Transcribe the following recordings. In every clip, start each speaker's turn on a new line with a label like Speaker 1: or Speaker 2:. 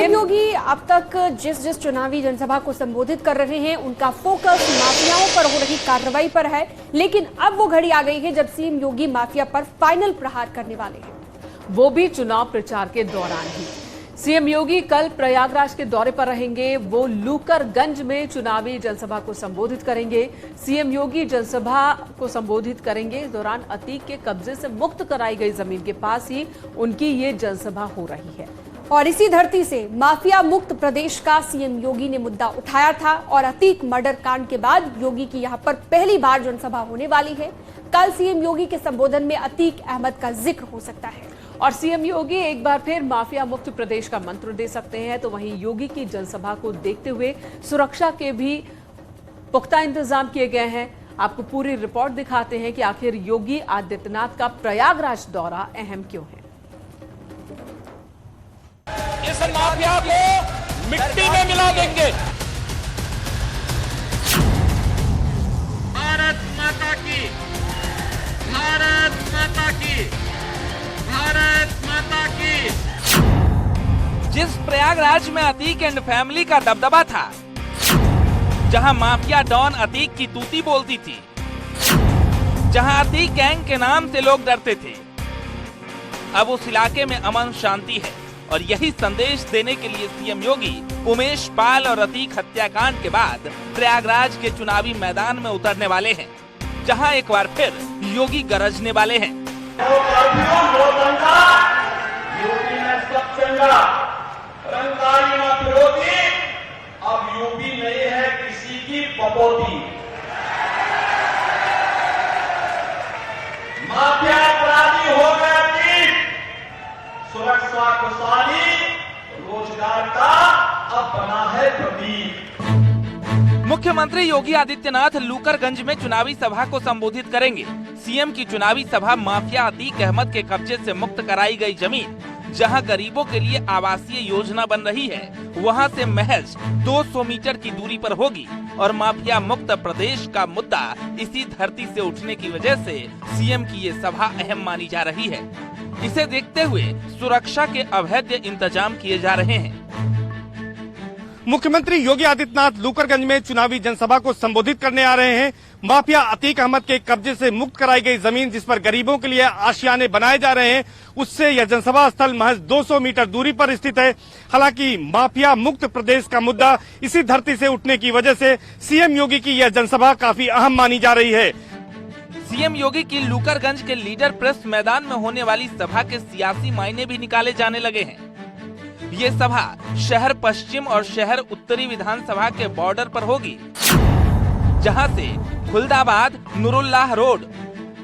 Speaker 1: CM योगी अब तक जिस चुनावी जनसभा को संबोधित कर रहे हैं उनका फोकस माफियाओं पर हो रही कार्रवाई पर है, लेकिन अब वो घड़ी आ गई है जब सीएम योगी माफिया पर फाइनल प्रहार करने वाले हैं,
Speaker 2: वो भी चुनाव प्रचार के दौरान ही। सीएम योगी कल प्रयागराज के दौरे पर रहेंगे। वो लूकरगंज में चुनावी जनसभा को संबोधित करेंगे। सीएम योगी जनसभा को संबोधित करेंगे। इस दौरान अतीक के कब्जे से मुक्त कराई गई जमीन के पास ही उनकी ये जनसभा हो रही है।
Speaker 1: और इसी धरती से माफिया मुक्त प्रदेश का सीएम योगी ने मुद्दा उठाया था और अतीक मर्डर कांड के बाद योगी की यहां पर पहली बार जनसभा होने वाली है। कल सीएम योगी के संबोधन में अतीक अहमद का जिक्र हो सकता है
Speaker 2: और सीएम योगी एक बार फिर माफिया मुक्त प्रदेश का मंत्र दे सकते हैं। तो वहीं योगी की जनसभा को देखते हुए सुरक्षा के भी पुख्ता इंतजाम किए गए हैं। आपको पूरी रिपोर्ट दिखाते हैं कि आखिर योगी आदित्यनाथ का प्रयागराज दौरा अहम क्यों है।
Speaker 3: इस माफिया को मिट्टी में मिला देंगे। भारत माता की, भारत माता की, भारत माता की। जिस प्रयागराज में अतीक एंड फैमिली का दबदबा था, जहां माफिया डॉन अतीक की तूती बोलती थी, जहां अतीक गैंग के नाम से लोग डरते थे, अब उस इलाके में अमन शांति है। और यही संदेश देने के लिए सीएम योगी उमेश पाल और अतीक हत्याकांड के बाद प्रयागराज के चुनावी मैदान में उतरने वाले हैं, जहां एक बार फिर योगी गरजने वाले हैं।
Speaker 4: यूपी में सब चंगा, रंगाई मत विरोधी, अब यूपी नहीं है किसी की पपोती। माफिया अपराधी हो गए थी, सुरक्षा खुशहाली रोजगार का अब बना है प्रतीक।
Speaker 3: मुख्यमंत्री योगी आदित्यनाथ लूकरगंज में चुनावी सभा को संबोधित करेंगे। सीएम की चुनावी सभा माफिया अतीक अहमद के कब्जे से मुक्त कराई गई जमीन, जहां गरीबों के लिए आवासीय योजना बन रही है, वहां से महज 200 मीटर की दूरी पर होगी। और माफिया मुक्त प्रदेश का मुद्दा इसी धरती से उठने की वजह से सीएम की ये सभा अहम मानी जा रही है। इसे देखते हुए सुरक्षा के अभेद्य इंतजाम किए जा रहे हैं।
Speaker 5: मुख्यमंत्री योगी आदित्यनाथ लूकरगंज में चुनावी जनसभा को संबोधित करने आ रहे हैं। माफिया अतीक अहमद के कब्जे से मुक्त कराई गई जमीन, जिस पर गरीबों के लिए आशियाने बनाए जा रहे हैं, उससे यह जनसभा स्थल महज 200 मीटर दूरी पर स्थित है। हालांकि माफिया मुक्त प्रदेश का मुद्दा इसी धरती से उठने की वजह से सीएम योगी की यह जनसभा काफी अहम मानी जा रही है।
Speaker 3: सीएम योगी की लूकरगंज के लीडर प्रेस मैदान में होने वाली सभा के सियासी मायने भी निकाले जाने लगे हैं। ये सभा शहर पश्चिम और शहर उत्तरी विधानसभा के बॉर्डर पर होगी, जहां से खुलदाबाद, नूरुल्लाह रोड,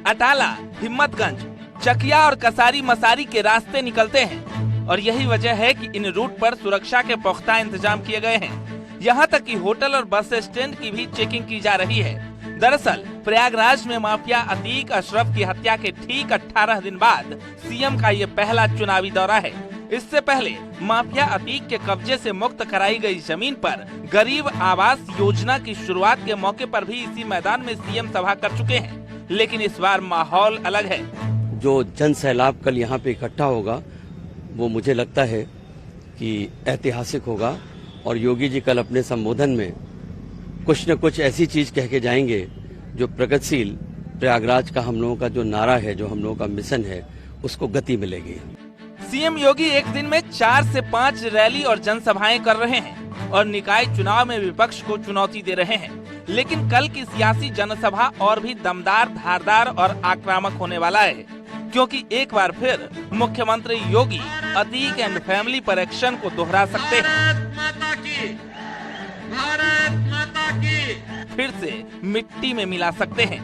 Speaker 3: अटाला, हिम्मतगंज, चकिया और कसारी मसारी के रास्ते निकलते हैं। और यही वजह है कि इन रूट पर सुरक्षा के पुख्ता इंतजाम किए गए हैं। यहाँ तक कि होटल और बस स्टैंड की भी चेकिंग की जा रही है। दरअसल प्रयागराज में माफिया अतीक अशरफ की हत्या के ठीक 18 दिन बाद सीएम का ये पहला चुनावी दौरा है। इससे पहले माफिया अतीक के कब्जे से मुक्त कराई गई जमीन पर गरीब आवास योजना की शुरुआत के मौके पर भी इसी मैदान में सीएम सभा कर चुके हैं, लेकिन इस बार माहौल अलग है।
Speaker 6: जो जन सैलाब कल यहाँ पे इकट्ठा होगा, वो मुझे लगता है कि ऐतिहासिक होगा। और योगी जी कल अपने संबोधन में कुछ न कुछ ऐसी चीज कह के जाएंगे जो प्रगतिशील प्रयागराज का हम लोगों का जो नारा है, जो हम लोगों का मिशन है, उसको गति मिलेगी।
Speaker 3: सीएम योगी एक दिन में 4 से 5 रैली और जनसभाएं कर रहे हैं और निकाय चुनाव में विपक्ष को चुनौती दे रहे हैं। लेकिन कल की सियासी जनसभा और भी दमदार, धारदार और आक्रामक होने वाला है, क्योंकि एक बार फिर मुख्यमंत्री योगी अतीक एंड फैमिली पर एक्शन को दोहरा सकते हैं। भारत माता की फिर से मिट्टी में मिला सकते हैं।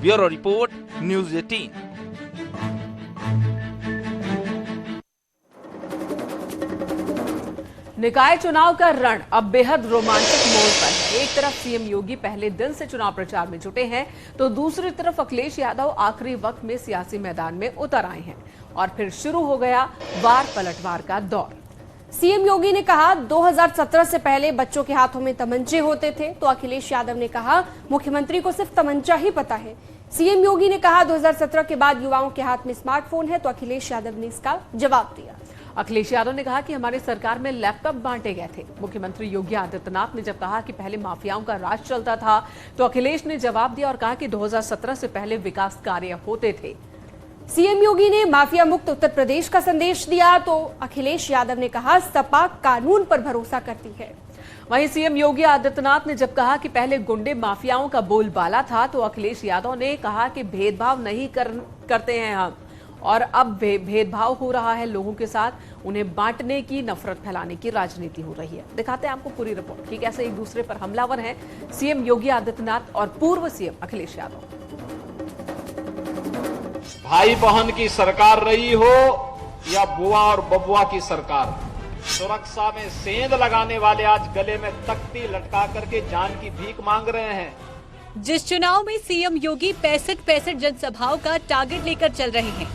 Speaker 3: Bureau report, news 18।
Speaker 2: निकाय चुनाव का रण अब बेहद रोमांचक मोड़ पर है। एक तरफ सीएम योगी पहले दिन से चुनाव प्रचार में जुटे हैं, तो दूसरी तरफ अखिलेश यादव आखिरी वक्त में सियासी मैदान में उतर आए हैं और फिर शुरू हो गया वार पलटवार का दौर।
Speaker 1: सीएम योगी ने कहा 2017 से पहले बच्चों के हाथों में तमंचे होते थे, तो अखिलेश यादव ने कहा मुख्यमंत्री को सिर्फ तमंचा ही पता है। सीएम योगी ने कहा 2017 के बाद युवाओं के हाथ में स्मार्टफोन है, तो अखिलेश यादव ने इसका जवाब दिया।
Speaker 2: अखिलेश यादव ने कहा कि हमारी सरकार में लैपटॉप बांटे गए थे। मुख्यमंत्री योगी आदित्यनाथ ने जब कहा कि पहले माफियाओं का राज चलता था, तो अखिलेश ने जवाब दिया और कहा कि 2017 से पहले विकास कार्य होते थे।
Speaker 1: सीएम योगी ने माफिया मुक्त उत्तर प्रदेश का संदेश दिया, तो अखिलेश यादव ने कहा सपा कानून पर भरोसा करती है।
Speaker 2: वहीं सीएम योगी आदित्यनाथ ने जब कहा कि पहले गुंडे माफियाओं का बोलबाला था, तो अखिलेश यादव ने कहा कि भेदभाव नहीं करते हैं हम, और अब भेदभाव हो रहा है लोगों के साथ, उन्हें बांटने की, नफरत फैलाने की राजनीति हो रही है। दिखाते हैं आपको पूरी रिपोर्ट कि कैसे एक दूसरे पर हमलावर हैं सीएम योगी आदित्यनाथ और पूर्व सीएम अखिलेश यादव।
Speaker 7: भाई बहन की सरकार रही हो या बुआ और बबुआ की सरकार, सुरक्षा में सेंध लगाने वाले आज गले में तख्ती लटका करके जान की भीख मांग रहे हैं।
Speaker 8: जिस चुनाव में सीएम योगी 65 जनसभाओं का टारगेट लेकर चल रहे हैं,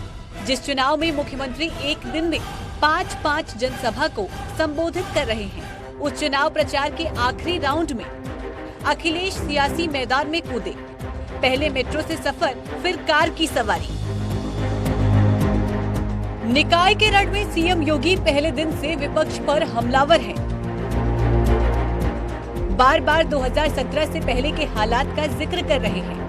Speaker 8: जिस चुनाव में मुख्यमंत्री एक दिन में 5 जनसभा को संबोधित कर रहे हैं, उस चुनाव प्रचार के आखिरी राउंड में अखिलेश सियासी मैदान में कूदे। पहले मेट्रो से सफर, फिर कार की सवारी। निकाय के रण में सीएम योगी पहले दिन से विपक्ष पर हमलावर हैं। बार बार 2017 से पहले के हालात का जिक्र कर रहे हैं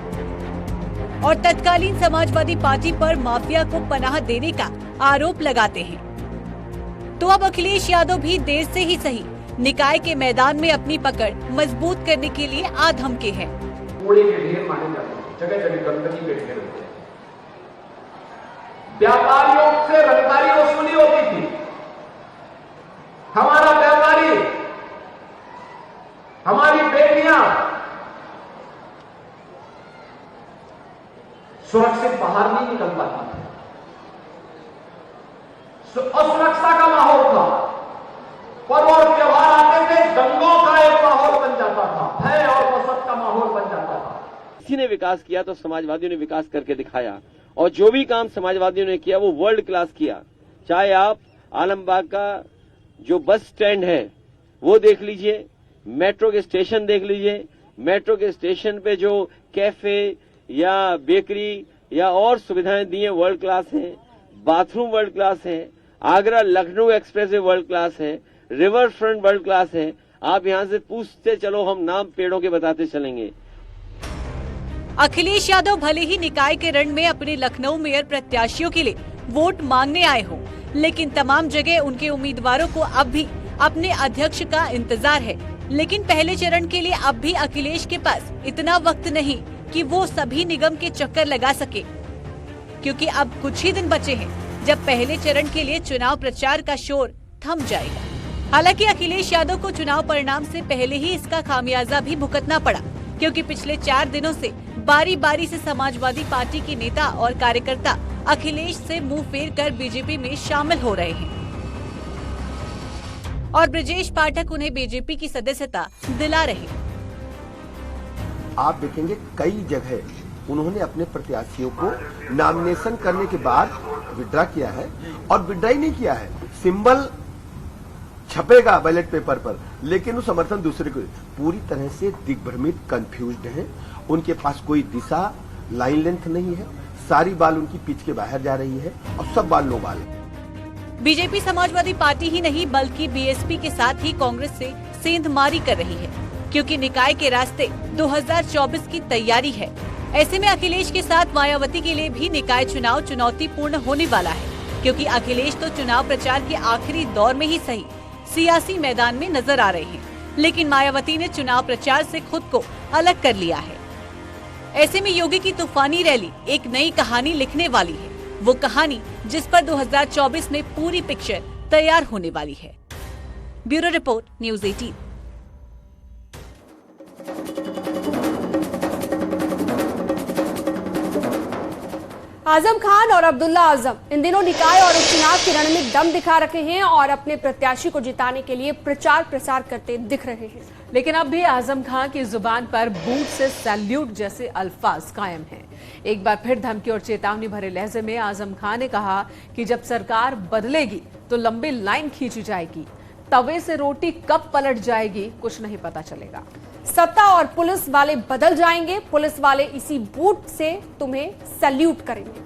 Speaker 8: और तत्कालीन समाजवादी पार्टी पर माफिया को पनाह देने का आरोप लगाते हैं। तो अब अखिलेश यादव भी देर से ही सही निकाय के मैदान में अपनी पकड़ मजबूत करने के लिए आधमके हैं।
Speaker 4: कूड़े के ढेर माने जाते हैं, जगह जगह गंदगी के ढेर होते हैं। व्यापारियों से रंगदारी वसूली होती थी। हमारा व्यापारी, हमारी बेटियां सुरक्षित बाहर नहीं निकल पाती थी। असुरक्षा का माहौल था। पर्व और त्योहार आते थे, दंगों का एक माहौल बन जाता था, भय और वसत का माहौल बन जाता था।
Speaker 6: किसी ने विकास किया तो समाजवादियों ने विकास करके दिखाया, और जो भी काम समाजवादियों ने किया वो वर्ल्ड क्लास किया। चाहे आप आलमबाग का जो बस स्टैंड है वो देख लीजिए, मेट्रो के स्टेशन देख लीजिए, मेट्रो के स्टेशन पे जो कैफे या बेकरी या और सुविधाएं दी हैं वर्ल्ड क्लास हैं, बाथरूम वर्ल्ड क्लास है, Agra Lucknow expressway world class है, रिवर फ्रंट वर्ल्ड क्लास है। आप यहां से पूछते चलो, हम नाम पेड़ों के बताते चलेंगे।
Speaker 8: अखिलेश यादव भले ही निकाय के रण में अपने लखनऊ मेयर प्रत्याशियों के लिए वोट मांगने आए हों, लेकिन तमाम जगह उनके उम्मीदवारों को अब भी अपने अध्यक्ष का इंतजार है। लेकिन पहले चरण के लिए अब भी अखिलेश के पास इतना वक्त नहीं कि वो सभी निगम के चक्कर लगा सके, क्योंकि अब कुछ ही दिन बचे हैं जब पहले चरण के लिए चुनाव प्रचार का शोर थम जाएगा। हालांकि अखिलेश यादव को चुनाव परिणाम से पहले ही इसका खामियाजा भी भुगतना पड़ा, क्योंकि पिछले 4 दिनों से बारी बारी से समाजवादी पार्टी के नेता और कार्यकर्ता अखिलेश से मुंह फेर कर बीजेपी में शामिल हो रहे हैं और ब्रजेश पाठक उन्हें बीजेपी की सदस्यता दिला रहे हैं।
Speaker 9: आप देखेंगे कई जगह उन्होंने अपने प्रत्याशियों को नॉमिनेशन करने के बाद विड्रा किया है, और विड्रा ही नहीं किया है, सिंबल छपेगा बैलेट पेपर पर, लेकिन वो समर्थन दूसरे को। पूरी तरह से दिग्भ्रमित, कंफ्यूज्ड हैं। उनके पास कोई दिशा, लाइन लेंथ नहीं है। सारी बाल उनकी पिच के बाहर जा रही है और सब बाल नो बाल है।
Speaker 8: बीजेपी समाजवादी पार्टी ही नहीं बल्कि बीएसपी के साथ ही कांग्रेस से सेंधमारी कर रही है, क्योंकि निकाय के रास्ते 2024 की तैयारी है। ऐसे में अखिलेश के साथ मायावती के लिए भी निकाय चुनाव चुनौतीपूर्ण होने वाला है, क्योंकि अखिलेश तो चुनाव प्रचार के आखिरी दौर में ही सही सियासी मैदान में नजर आ रहे हैं, लेकिन मायावती ने चुनाव प्रचार से खुद को अलग कर लिया है। ऐसे में योगी की तूफानी रैली एक नई कहानी लिखने वाली है, वो कहानी जिस पर 2024 में पूरी पिक्चर तैयार होने वाली है। Bureau report, news 18।
Speaker 1: Azam Khan और अब्दुल्ला आजम इन दिनों निकाय और उपचुनाव के रण में दम दिखा रखे हैं और अपने प्रत्याशी को जिताने के लिए प्रचार प्रसार करते दिख रहे हैं।
Speaker 2: लेकिन अब भी आजम खान की जुबान पर बूट से सैल्यूट जैसे अल्फाज कायम हैं। एक बार फिर धमकी और चेतावनी भरे लहजे में आजम खान ने कहा कि जब सरकार बदलेगी तो लंबी लाइन खींची जाएगी, तवे से रोटी कब पलट जाएगी कुछ नहीं पता चलेगा।
Speaker 1: सत्ता और पुलिस वाले बदल जाएंगे, पुलिस वाले इसी बूट से तुम्हें सैल्यूट करेंगे।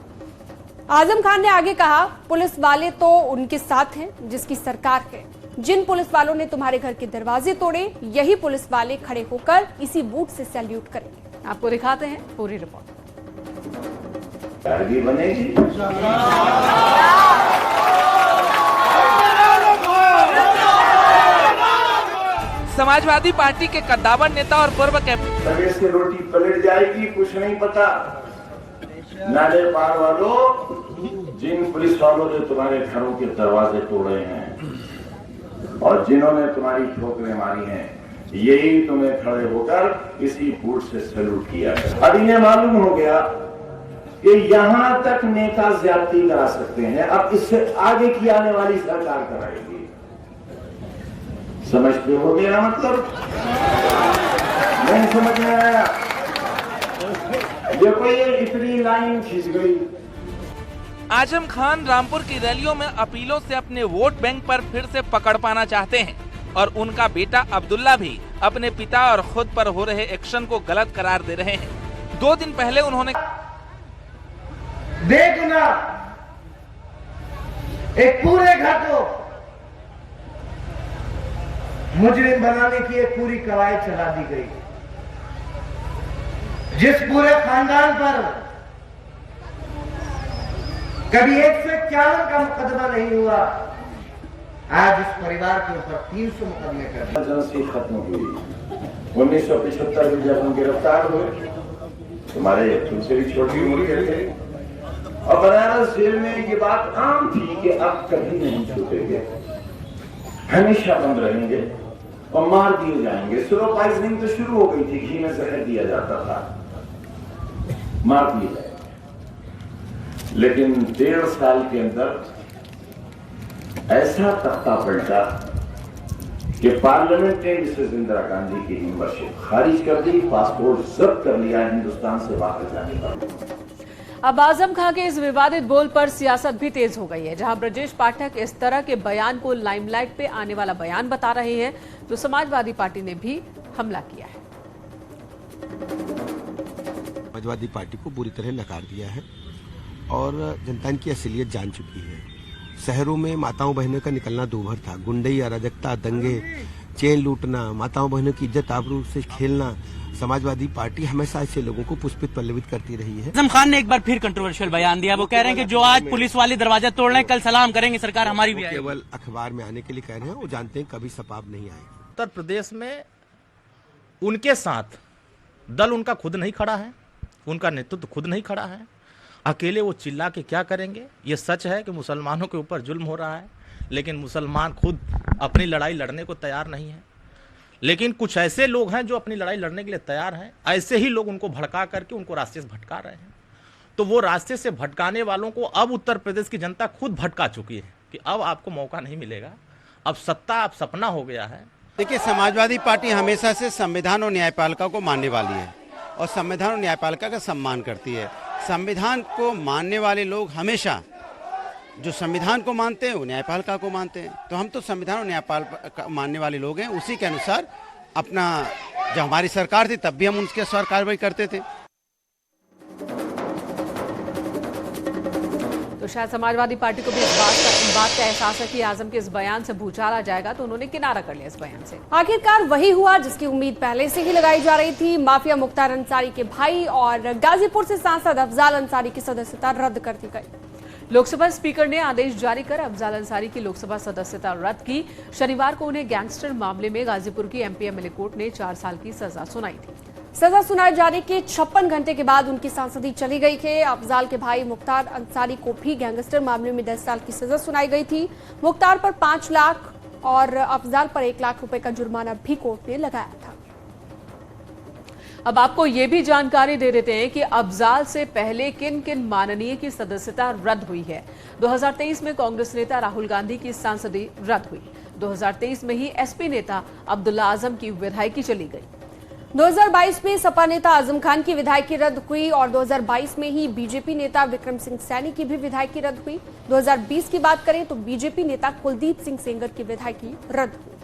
Speaker 1: आजम खान ने आगे कहा, पुलिस वाले तो उनके साथ हैं जिसकी सरकार है। जिन पुलिस वालों ने तुम्हारे घर के दरवाजे तोड़े, यही पुलिस वाले खड़े होकर इसी बूथ से सैल्यूट करेंगे।
Speaker 2: आपको दिखाते हैं पूरी रिपोर्ट।
Speaker 4: भी बनेगी।
Speaker 3: समाजवादी पार्टी के कद्दावर नेता और पूर्व
Speaker 4: तवे से रोटी पलट जाएगी, कुछ नहीं पता। नाले पार वालों, जिन पुलिस वालों ने तुम्हारे घरों के दरवाजे तोड़े हैं और जिन्होंने तुम्हारी ठोकरें मारी हैं, यही तुम्हें खड़े होकर इसी बूथ से सैल्यूट किया है। अब इन्हें मालूम हो गया कि यहां तक नेता ज्यादती करा सकते हैं, अब इससे आगे की आने वाली सरकार कराएगी। समझते हो मेरा मतलब? नहीं समझ में आया? देखो ये इतनी लाइन खिंच गई।
Speaker 3: आजम खान रामपुर की रैलियों में अपीलों से अपने वोट बैंक पर फिर से पकड़ पाना चाहते हैं और उनका बेटा अब्दुल्ला भी अपने पिता और खुद पर हो रहे एक्शन को गलत करार दे रहे हैं। 2 दिन पहले उन्होंने
Speaker 10: देखना एक पूरे घर को मुजरिम बनाने की एक पूरी कवायद चला दी गई, जिस पूरे खानदान पर कभी 151 का मुकदमा नहीं हुआ, आज इस परिवार के ऊपर 300 मुकदमे कर दिए।
Speaker 4: एजेंसी खत्म हुई 1975 में जब हम गिरफ्तार हुए, तुम्हारे तुमसे भी छोटी उम्र के थे और बनारस जेल में ये बात आम थी कि अब कभी नहीं छूटेंगे, हमेशा बंद रहेंगे और मार दिए जाएंगे। स्लो पॉइजनिंग तो शुरू हो गई थी, घी में जहर दिया जाता था, मार दिए जाएंगे। लेकिन 1.5 साल के अंदर ऐसा तख्ता पलटा कि पार्लियामेंट ने मिसेस इंदिरा गांधी की मेंबरशिप खारिज कर दी, पासपोर्ट जब्त कर लिया हिंदुस्तान से बाहर जाने का।
Speaker 2: अब आजम खान के इस विवादित बोल पर सियासत भी तेज हो गई है। जहां ब्रजेश पाठक इस तरह के बयान को लाइमलाइट पे आने वाला बयान बता रहे हैं, तो समाजवादी पार्टी ने भी हमला किया है।
Speaker 9: समाजवादी पार्टी को बुरी तरह नकार दिया है और जनता की असलियत जान चुकी है। शहरों में माताओं बहनों का निकलना दूभर था, गुंडई, अराजकता, दंगे, चेन लूटना, माताओं बहनों की इज्जत आबरू से खेलना। समाजवादी पार्टी हमेशा ऐसे लोगों को पुष्पित पल्लवित करती रही है।
Speaker 11: आजम खान ने एक बार फिर कंट्रोवर्शियल बयान दिया। वो कह रहे हैं कि जो आज पुलिस वाले दरवाजा तोड़ रहे हैं, कल सलाम करेंगे, सरकार हमारी भी आएगी।
Speaker 9: केवल अखबार में आने के लिए कह रहे हैं, वो जानते हैं कभी सपाब नहीं आएगा।
Speaker 12: उत्तर प्रदेश में उनके साथ दल उनका खुद नहीं खड़ा है, उनका नेतृत्व खुद नहीं खड़ा है। अकेले वो चिल्ला के क्या करेंगे? ये सच है कि मुसलमानों के ऊपर जुल्म हो रहा है, लेकिन मुसलमान खुद अपनी लड़ाई लड़ने को तैयार नहीं है। लेकिन कुछ ऐसे लोग हैं जो अपनी लड़ाई लड़ने के लिए तैयार हैं, ऐसे ही लोग उनको भड़का करके उनको रास्ते से भटका रहे हैं। तो वो रास्ते से भटकाने वालों को अब उत्तर प्रदेश की जनता खुद भटका चुकी है कि अब आपको मौका नहीं मिलेगा, अब सत्ता अब सपना हो गया है।
Speaker 13: देखिए, समाजवादी पार्टी हमेशा से संविधान और न्यायपालिका को मानने वाली है और संविधान और न्यायपालिका का सम्मान करती है। संविधान को मानने वाले लोग हमेशा जो संविधान को मानते हैं वो न्यायपालिका को मानते हैं। तो हम तो संविधान और न्यायपालिका मानने वाले लोग हैं, उसी के अनुसार अपना जब हमारी सरकार थी तब भी हम उनके अनुसार कार्रवाई करते थे।
Speaker 2: तो शायद समाजवादी पार्टी को भी इस बात का एहसास है कि आजम के इस बयान से भूचाल आ जाएगा, तो उन्होंने किनारा कर लिया इस बयान से।
Speaker 1: आखिरकार वही हुआ जिसकी उम्मीद पहले से ही लगाई जा रही थी। माफिया मुख्तार अंसारी के भाई और गाजीपुर से सांसद अफजाल अंसारी की सदस्यता रद्द कर दी गई।
Speaker 2: लोकसभा स्पीकर ने आदेश जारी कर अफजाल अंसारी की लोकसभा सदस्यता रद्द की। शनिवार को उन्हें गैंगस्टर मामले में गाजीपुर की एमपीएमएलए कोर्ट ने 4 साल की सजा सुनाई थी। सजा सुनाए जाने के 56 घंटे के बाद उनकी सांसदी चली गई है। अफजाल के भाई मुख्तार अंसारी को भी गैंगस्टर मामले में 10 साल की सजा सुनाई गई थी। मुख्तार पर 5 लाख और अफजाल पर 1 लाख रुपए का जुर्माना भी कोर्ट ने लगाया था। अब आपको ये भी जानकारी दे देते हैं कि अफजाल से पहले किन किन माननीय की सदस्यता रद्द हुई है। 2023 में कांग्रेस नेता राहुल गांधी की सांसदी रद्द हुई। 2023 में ही एसपी नेता अब्दुल्ला आजम की विधायकी चली गई। 2022 में सपा नेता आजम खान की विधायकी रद्द हुई और 2022 में ही बीजेपी नेता विक्रम सिंह सैनी की भी विधायकी रद्द हुई। 2020 की बात करें तो बीजेपी नेता कुलदीप सिंह सेंगर की विधायकी रद्द हुई।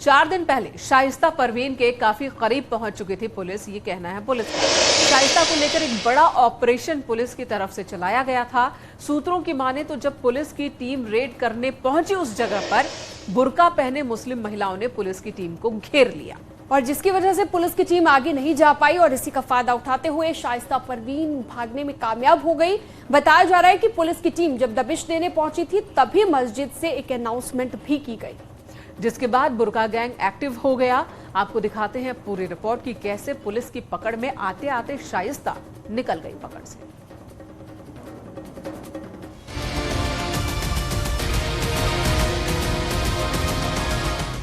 Speaker 2: 4 दिन पहले शाइस्ता परवीन के काफी करीब पहुंच चुकी थी पुलिस, ये कहना है पुलिस का। शाइस्ता को लेकर एक बड़ा ऑपरेशन पुलिस की तरफ से चलाया गया था। सूत्रों की माने तो जब पुलिस की टीम रेड करने पहुंची उस जगह पर बुर्का पहने मुस्लिम महिलाओं ने पुलिस की टीम को घेर लिया
Speaker 1: और जिसकी वजह से पुलिस की टीम आगे नहीं जा पाई और इसी का फायदा उठाते हुए शाइस्ता परवीन भागने में कामयाब हो गई। बताया जा रहा है कि पुलिस की टीम जब दबिश देने पहुंची थी तभी मस्जिद से एक अनाउंसमेंट भी की गई,
Speaker 2: जिसके बाद बुर्का गैंग एक्टिव हो गया। आपको दिखाते हैं पूरी रिपोर्ट की कैसे पुलिस की पकड़ में आते आते शाइस्ता निकल गई पकड़ से।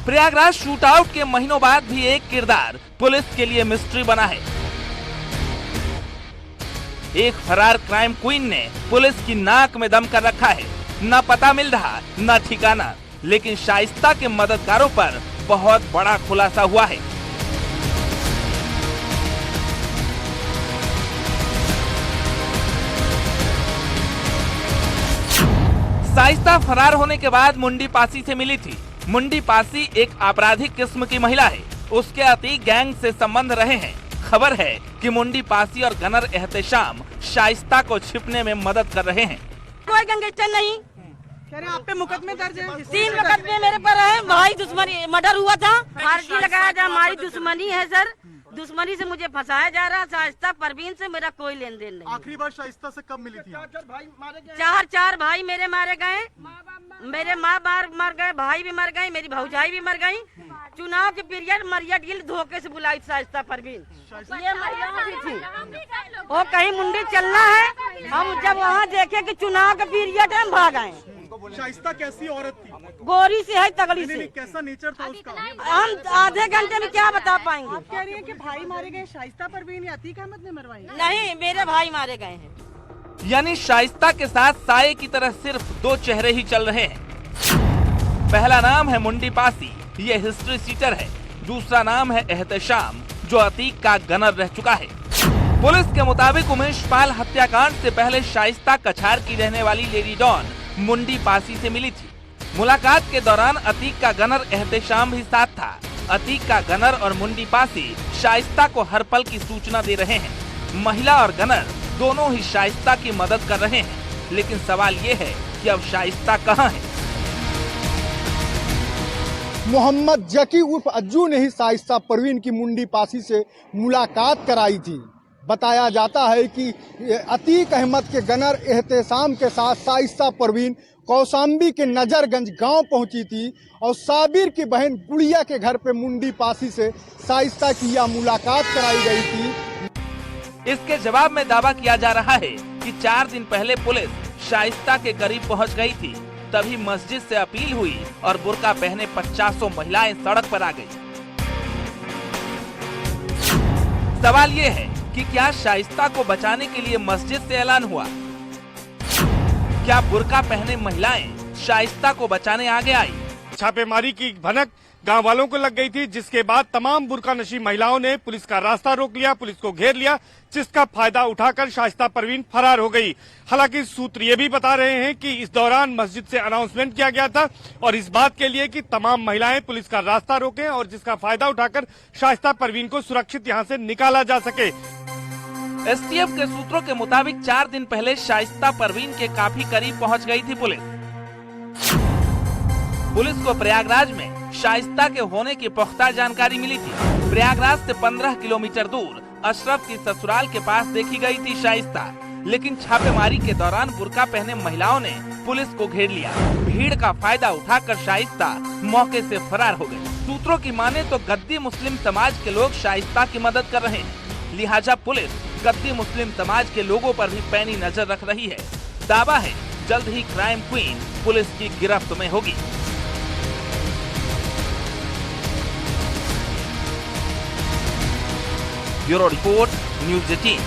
Speaker 3: प्रयागराज शूटआउट के महीनों बाद भी एक किरदार पुलिस के लिए मिस्ट्री बना है। एक फरार क्राइम क्वीन ने पुलिस की नाक में दम कर रखा है। न पता मिल रहा न ठिकाना, लेकिन शाइस्ता के मददगारों पर बहुत बड़ा खुलासा हुआ है। शाइस्ता फरार होने के बाद मुंडी पासी से मिली थी। मुंडी पासी एक आपराधिक किस्म की महिला है। उसके अतीक गैंग से संबंध रहे हैं। खबर है कि मुंडी पासी और गनर एहतेशाम शाइस्ता को छिपने में मदद कर रहे हैं।
Speaker 14: कोई गैंगस्टर नहीं, आप पे मुकदमे दर्ज है। 3 मुकदमे मेरे पर है। भाई दुश्मनी मर्डर हुआ था, फांसी लगाया जा, हमारी दुश्मनी है सर। दुश्मनी से मुझे फंसाया जा रहा। शाइस्ता परवीन से मेरा कोई लेन देन नहीं।
Speaker 15: आखिरी बार शाइस्ता से कब मिली थी?
Speaker 14: 4 भाई मेरे मारे गए, मेरे माँ मर गए, भाई भी मर गई, मेरी भौजाई भी मर गई। चुनाव के पीरियड मरिया गिल धोखे से बुलाई शाइस्ता परवीन। ये महिलाएं भी थी। वो कहीं मुंडी चलना है, हम जब वहाँ देखे कि चुनाव का पीरियड है हम भाग आए।
Speaker 15: शाइस्ता कैसी औरत थी?
Speaker 14: गोरी से है, तगड़ी से।
Speaker 15: कैसा नेचर था उसका?
Speaker 14: हम आधे घंटे में क्या बता पाएंगे।
Speaker 16: आप कह रही हैं कि भाई मारे गए, शाइस्ता परवीन या अतीक अहमद ने मरवाई?
Speaker 14: नहीं, मेरे भाई मारे गए हैं।
Speaker 3: यानी शाइस्ता के साथ साये की तरह सिर्फ 2 चेहरे ही चल रहे हैं। पहला नाम है मुंडी पासी, ये हिस्ट्री सीटर है। दूसरा नाम है एहतेशाम, जो अतीक का गनर रह चुका है। पुलिस के मुताबिक उमेश पाल हत्याकांड से पहले शाइस्ता कछार की रहने वाली लेडी डॉन मुंडी पासी से मिली थी। मुलाकात के दौरान अतीक का गनर एहतेशाम भी साथ था। अतीक का गनर और मुंडी पासी शाइस्ता को हर पल की सूचना दे रहे हैं। महिला और गनर दोनों ही शाइस्ता की मदद कर रहे हैं, लेकिन सवाल ये है कि अब शाइस्ता कहाँ है?
Speaker 15: मोहम्मद जकी उर्फ अज्जू ने ही शाइस्ता परवीन की मुंडी पासी से मुलाकात कराई थी। बताया जाता है कि अतीक अहमद के गनर एहतेशाम के साथ शाइस्ता परवीन कौशाम्बी के नजरगंज गांव पहुंची थी और साबिर की बहन गुड़िया के घर पे मुंडी पासी से शाइस्ता की यह मुलाकात कराई गई थी।
Speaker 3: इसके जवाब में दावा किया जा रहा है कि 4 दिन पहले पुलिस शाइस्ता के करीब पहुंच गई थी। तभी मस्जिद से अपील हुई और बुर्का पहने 50 महिलाएं सड़क पर आ गई। सवाल ये है कि क्या शाइस्ता को बचाने के लिए मस्जिद से ऐलान हुआ? क्या बुर्का पहने महिलाएं शाइस्ता को बचाने आगे आई?
Speaker 5: छापेमारी की भनक गांव वालों को लग गई थी, जिसके बाद तमाम बुर्का नशी महिलाओं ने पुलिस का रास्ता रोक लिया, पुलिस को घेर लिया, जिसका फायदा उठाकर शाइस्ता परवीन फरार हो गई। हालांकि सूत्र ये भी बता रहे हैं कि इस दौरान मस्जिद से अनाउंसमेंट किया गया था और इस बात के लिए कि तमाम महिलाएं पुलिस का रास्ता रोकें और जिसका फायदा उठाकर शाइस्ता परवीन को सुरक्षित यहां से निकाला जा सके।
Speaker 3: एसटीएफ के सूत्रों के मुताबिक 4 दिन पहले शाइस्ता परवीन के काफी करीब पहुंच गई थी पुलिस को प्रयागराज में शाइस्ता के होने की पुख्ता जानकारी मिली थी। प्रयागराज से 15 किलोमीटर दूर अशरफ की ससुराल के पास देखी गई थी शाइस्ता, लेकिन छापेमारी के दौरान बुर्का पहने महिलाओं ने पुलिस को घेर लिया। भीड़ का फायदा उठाकर शाइस्ता मौके से फरार हो गई। सूत्रों की माने तो गद्दी मुस्लिम समाज के लोग शाइस्ता की मदद कर रहे हैं, लिहाजा पुलिस गद्दी मुस्लिम समाज के लोगों पर भी पैनी नजर रख रही है। दावा है जल्द ही क्राइम क्वीन पुलिस की गिरफ्त में होगी। Bureau report, news 18।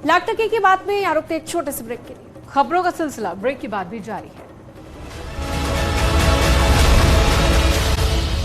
Speaker 1: लाख टके की बात में आरोप थे एक छोटे से ब्रेक के लिए।
Speaker 2: खबरों का सिलसिला ब्रेक के बाद भी जारी है।